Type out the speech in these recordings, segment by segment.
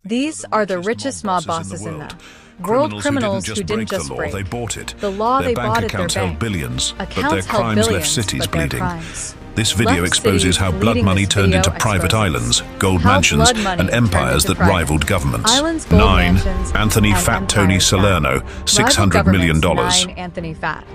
These are the richest mob bosses in the world. Criminals who didn't just break they bought it. the law, they Their bought bank at their accounts held bank. billions, but Accounts their held crimes billions, left cities but their bleeding. crimes. This video Left exposes cities how blood bleeding. money This turned video into private exposes islands, gold how mansions, blood money and turned empires into that private rivaled governments. islands, gold 9. mansions, Anthony and Fat Tony empires. Salerno, $600 million. 9. Anthony Fat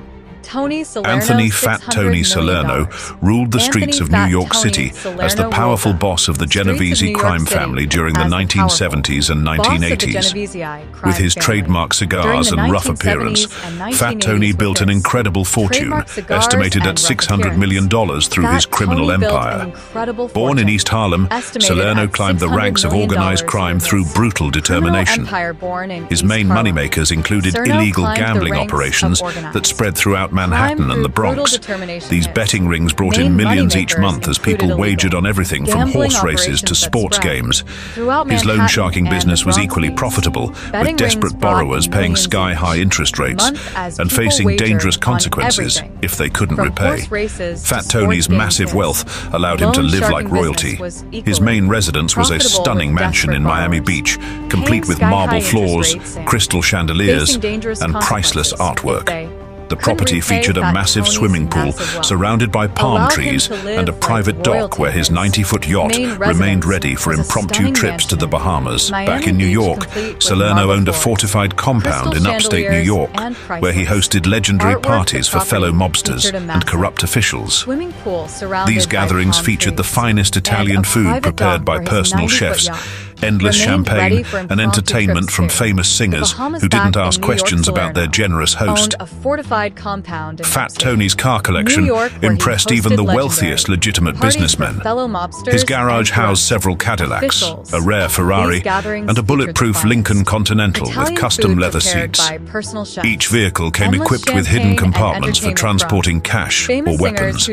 Tony Salerno, Anthony Fat Tony Salerno ruled the streets of New York City as the powerful boss of the Genovese crime family during the 1970s and 1980s. With his trademark cigars and rough appearance, Fat Tony built an incredible fortune, estimated at $600 million through his criminal empire. Born in East Harlem, Salerno climbed the ranks of organized crime through brutal determination. His main moneymakers included illegal gambling operations that spread throughout Manhattan and the Bronx. These betting rings brought in millions each month as people wagered on everything from horse races to sports games. His loan sharking business was equally profitable, with desperate borrowers paying sky-high interest rates and facing dangerous consequences if they couldn't repay. Fat Tony's massive wealth allowed him to live like royalty. His main residence was a stunning mansion in Miami Beach, complete with marble floors, crystal chandeliers, and priceless artwork. The property featured a massive swimming pool surrounded by palm trees and a private dock where his 90-foot yacht remained ready for impromptu trips to the Bahamas. Back in New York, Salerno owned a fortified compound in upstate New York where he hosted legendary parties for fellow mobsters and corrupt officials. These gatherings featured the finest Italian food prepared by personal chefs, endless champagne, and entertainment from famous singers who didn't ask questions about their generous host. Fat Tony's car collection impressed even the wealthiest legitimate businessmen. His garage housed several Cadillacs, a rare Ferrari, and a bulletproof Lincoln Continental with custom leather seats. Each vehicle came equipped with hidden compartments for transporting cash or weapons.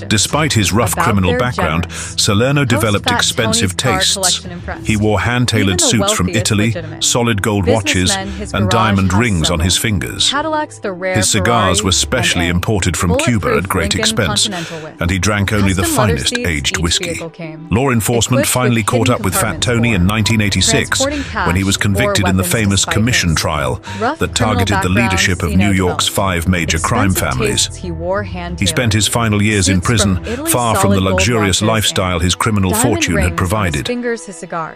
Despite his rough criminal background, Salerno developed expensive tastes. He wore hand-tailored suits from Italy, solid gold watches, and diamond rings on his fingers. His cigars were specially imported from Cuba at great expense, and he drank only the finest aged whiskey. Law enforcement finally caught up with Fat Tony in 1986 when he was convicted in the famous commission trial that targeted the leadership of New York's 5 major crime families. He spent his final years in prison, far from the luxurious lifestyle his criminal fortune had provided.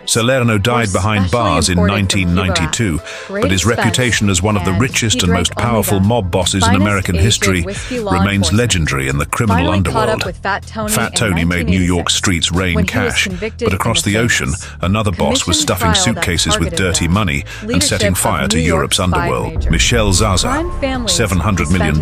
Salerno died behind bars in 1992, but his reputation as one of the richest and most powerful mob bosses in American history remains legendary in the criminal underworld. Fat Tony made New York streets rain cash, but across the ocean, another boss was stuffing suitcases with dirty money and setting fire to Europe's underworld. Michel Zaza, $700 million.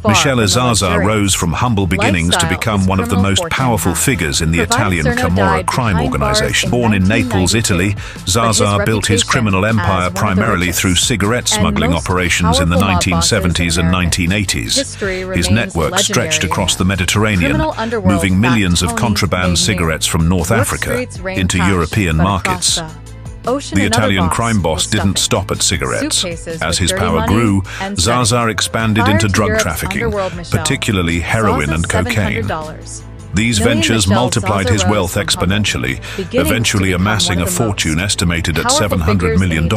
Michele Zaza rose from humble beginnings to become one of the most powerful figures in the Italian Camorra crime organization. Born in Naples, Italy, Zaza built his criminal empire primarily through cigarette smuggling operations in the 1970s and 1980s. His network stretched across the Mediterranean, moving millions of contraband cigarettes from North Africa into European markets. The Italian crime boss didn't stop at cigarettes. As his power grew, Zaza expanded into drug trafficking, particularly heroin and cocaine. These ventures multiplied his wealth exponentially, eventually amassing a fortune estimated at $700 million.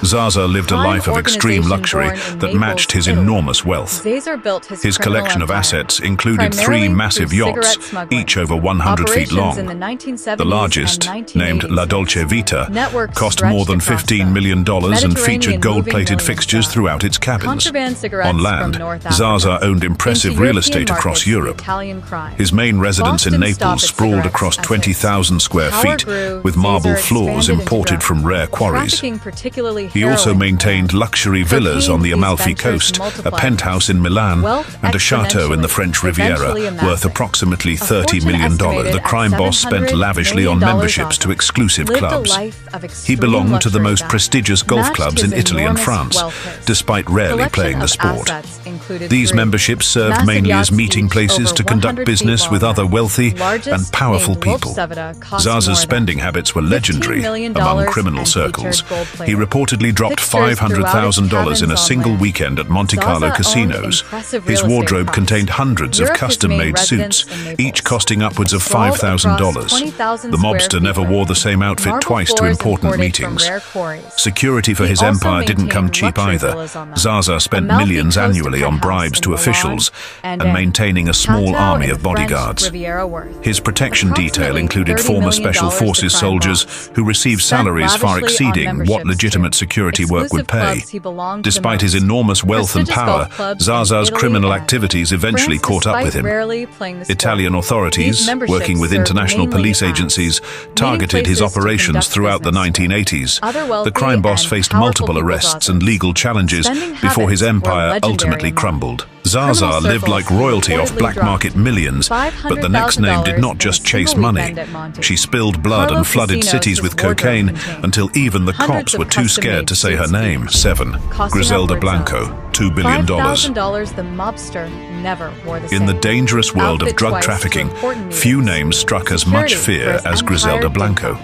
Zaza lived a life of extreme luxury that matched his enormous wealth. His collection of assets included 3 massive yachts, each over 100 feet long. The largest, named La Dolce Vita, cost more than $15 million and featured gold-plated fixtures throughout its cabins. On land, Zaza owned impressive real estate across Europe. His main residence in Naples sprawled across 20,000 square feet, with marble floors imported from rare quarries. He also maintained luxury villas on the Amalfi Coast, a penthouse in Milan, and a chateau in the French Riviera, worth approximately $30 million. The crime boss spent lavishly on memberships to exclusive clubs. He belonged to the most prestigious golf clubs in Italy and France, despite rarely playing the sport. These memberships served mainly as meeting places to conduct business business with other wealthy and powerful people. Zaza's spending habits were legendary among criminal circles. He reportedly dropped $500,000 in a single weekend at Monte Carlo casinos. His wardrobe contained hundreds of custom-made suits, each costing upwards of $5,000. The mobster never wore the same outfit twice to important meetings. Security for his empire didn't come cheap either. Zaza spent millions annually on bribes to officials and maintaining a small army of bodyguards. His protection detail included former Special Forces soldiers who received salaries far exceeding what legitimate security work would pay. Despite his enormous wealth and power, Zaza's criminal activities eventually caught up with him. Italian authorities, working with international police agencies, targeted his operations throughout the 1980s. The crime boss faced multiple arrests and legal challenges before his empire ultimately crumbled. Zaza lived like royalty off black market millions, but the next name did not just chase money. She spilled blood and flooded cities with cocaine until even the cops were too scared to say her name. 7. Griselda Blanco, $2 billion. In the dangerous world of drug trafficking, few names struck as much fear as Griselda Blanco.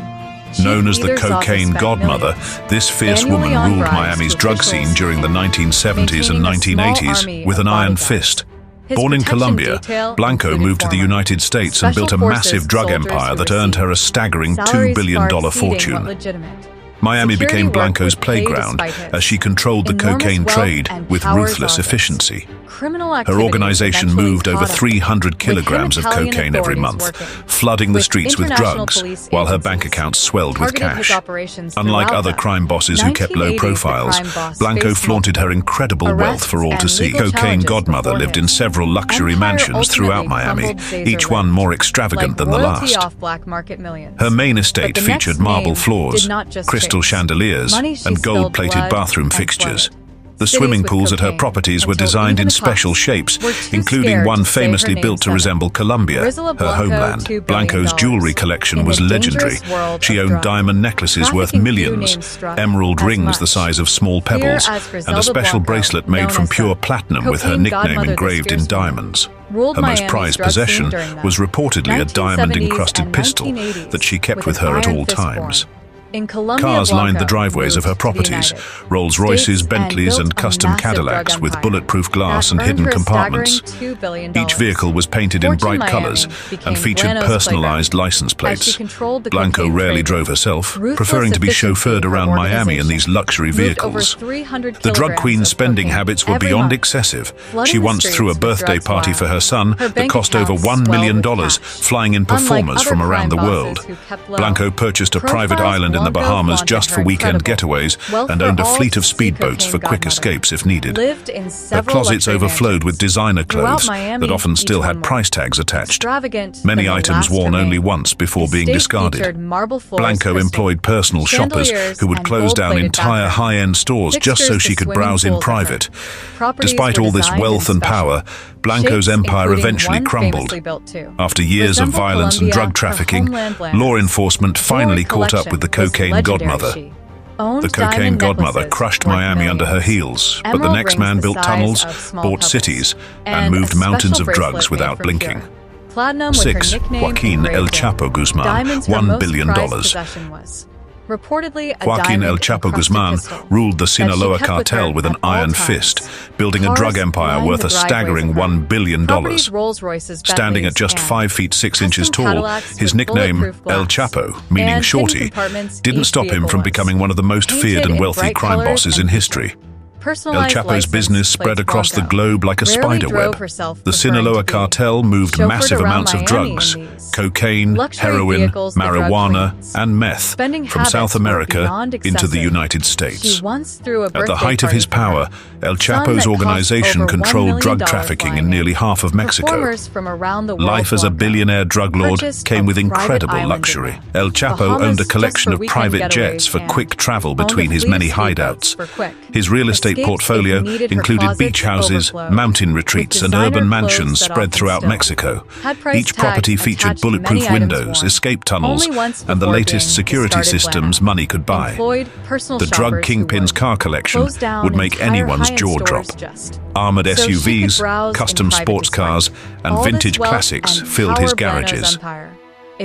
Known as the cocaine godmother, this fierce woman ruled Miami's drug scene during the 1970s and 1980s with an iron fist. Born in Colombia, Blanco moved to the United States and built a massive drug empire that earned her a staggering $2 billion fortune. Miami became Blanco's playground as she controlled the cocaine trade with ruthless efficiency. Her organization moved over 300 kilograms of cocaine every month, flooding the streets with drugs, while her bank accounts swelled with cash. Unlike other crime bosses who kept low profiles, Blanco flaunted her incredible wealth for all to see. Cocaine godmother lived in several luxury mansions throughout Miami, each one more extravagant than the last. Her main estate featured marble floors, crystal chandeliers, and gold-plated bathroom fixtures. The swimming pools at her properties were designed in special shapes, including one famously built to resemble Colombia, her homeland. Blanco's jewelry collection was legendary. She owned diamond necklaces worth millions, emerald rings the size of small pebbles, and a special bracelet made from pure platinum with her nickname engraved in diamonds. Her most prized possession was reportedly a diamond-encrusted pistol that she kept with her at all times. Cars lined the driveways of her properties, Rolls-Royces, Bentleys, and custom Cadillacs with bulletproof glass and hidden compartments. Each vehicle was painted in bright colors and featured personalized license plates. Blanco rarely drove herself, preferring to be chauffeured around Miami in these luxury vehicles. The drug queen's spending habits were beyond excessive. She once threw a birthday party for her son that cost over $1 million, flying in performers from around the world. Blanco purchased a private island in the Bahamas just for weekend getaways and owned a fleet of speedboats for quick escapes if needed. Her closets overflowed with designer clothes that often still had price tags attached, many items worn only once before being discarded. Blanco employed personal shoppers who would close down entire high-end stores just so she could browse in private. Despite all this wealth and power, Blanco's empire eventually crumbled. After years of violence and drug trafficking, law enforcement finally caught up with the cocaine godmother. The cocaine godmother crushed Miami under her heels, but the next man built tunnels, bought cities, and moved mountains of drugs without blinking. 6. Joaquin El Chapo Guzman, $1 billion. Joaquin El Chapo Guzman ruled the Sinaloa cartel with an iron fist, building a drug empire worth a staggering $1 billion. Standing at just 5 feet 6 inches tall, his nickname, El Chapo, meaning shorty, didn't stop him from becoming one of the most feared and wealthy crime bosses in history. El Chapo's business spread across the globe like a spiderweb. The Sinaloa cartel moved massive amounts of drugs, cocaine, heroin, marijuana, and meth from South America into the United States. At the height of his power, El Chapo's organization controlled drug trafficking in nearly half of Mexico. Life as a billionaire drug lord came with incredible luxury. El Chapo owned a collection of private jets for quick travel between his many hideouts. His real estate estate portfolio included beach houses, mountain retreats, and urban mansions spread throughout Mexico. Each property featured bulletproof windows, escape tunnels, and the latest security systems money could buy. The drug kingpin's car collection would make anyone's jaw drop. Armored SUVs, custom sports cars, and vintage classics filled his garages.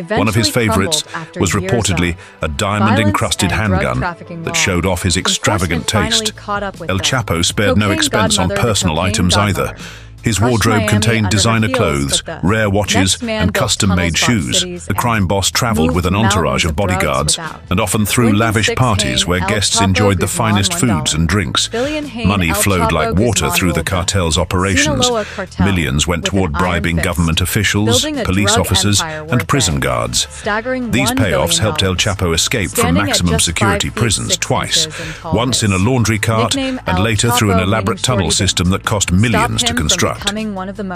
One of his favorites was reportedly a diamond-encrusted handgun that showed off his extravagant taste. El Chapo spared no expense on personal items either. His wardrobe contained designer clothes, rare watches, and custom-made shoes. The crime boss traveled with an entourage of bodyguards and often threw lavish parties where guests enjoyed the finest foods and drinks. Money flowed like water through the cartel's operations. Millions went toward bribing government officials, police officers, and prison guards. These payoffs helped El Chapo escape from maximum security prisons twice, once in a laundry cart and later through an elaborate tunnel system that cost millions to construct.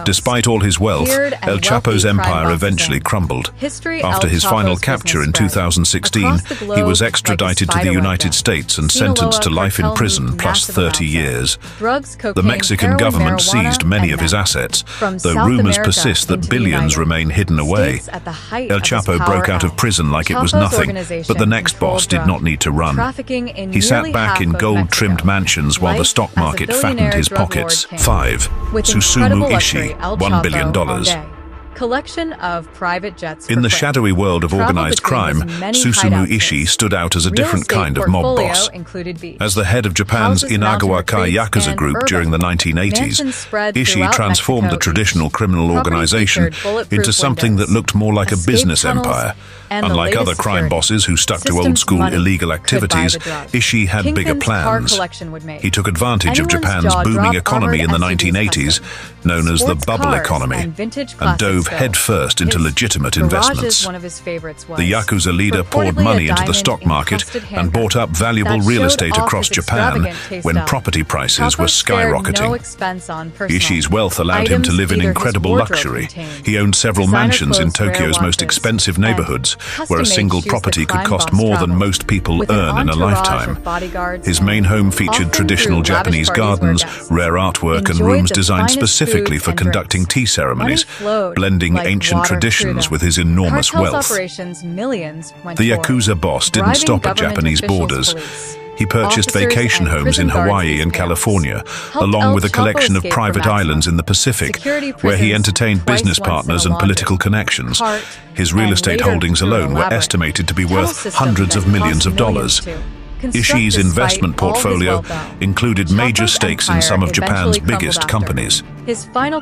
Despite all his wealth, El Chapo's empire eventually crumbled. After his final capture in 2016, he was extradited to the United States and sentenced to life in prison plus 30 years. The Mexican government seized many of his assets, though rumors persist that billions remain hidden away. El Chapo broke out of prison like it was nothing, but the next boss did not need to run. He sat back in gold-trimmed mansions while the stock market fattened his pockets. 5. Susumu Ishii, $1 billion. Collection of private jets. In the shadowy world of organized crime, Susumu Ishii stood out as a different kind of mob boss. As the head of Japan's Inagawa-kai Yakuza group during the 1980s, Ishii transformed the traditional criminal organization into something that looked more like a business empire. Unlike other crime bosses who stuck to old-school illegal activities, Ishii had bigger plans. He took advantage of Japan's booming economy in the 1980s, known as the bubble economy, and dove headfirst into legitimate investments. The Yakuza leader poured money into the stock market and bought up valuable real estate across Japan when property prices were skyrocketing. Ishii's wealth allowed him to live in incredible luxury. He owned several mansions in Tokyo's most expensive neighborhoods, where a single property could cost more than most people earn in a lifetime. His main home featured traditional Japanese gardens, rare artwork, and rooms designed specifically for conducting tea ceremonies, blending ancient traditions with his enormous wealth. The Yakuza boss didn't stop at Japanese borders. He purchased vacation homes in Hawaii and California, along with a collection of private islands in the Pacific, where he entertained business partners and political connections. His real estate holdings alone were estimated to be worth hundreds of millions of dollars. Ishii's investment portfolio included major stakes in some of Japan's biggest companies.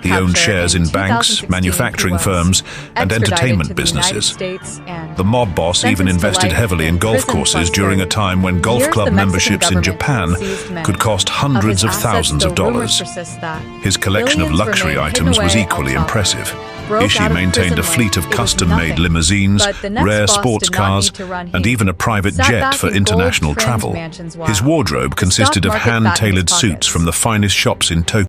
He owned shares in banks, manufacturing firms, and entertainment businesses. The mob boss even invested heavily in golf courses during a time when golf club memberships in Japan could cost hundreds of thousands of dollars. His collection of luxury items was equally impressive. Ishii maintained a fleet of custom-made limousines, rare sports cars, and even a private jet for international travel. His wardrobe consisted of hand-tailored suits from the finest shops in Tokyo.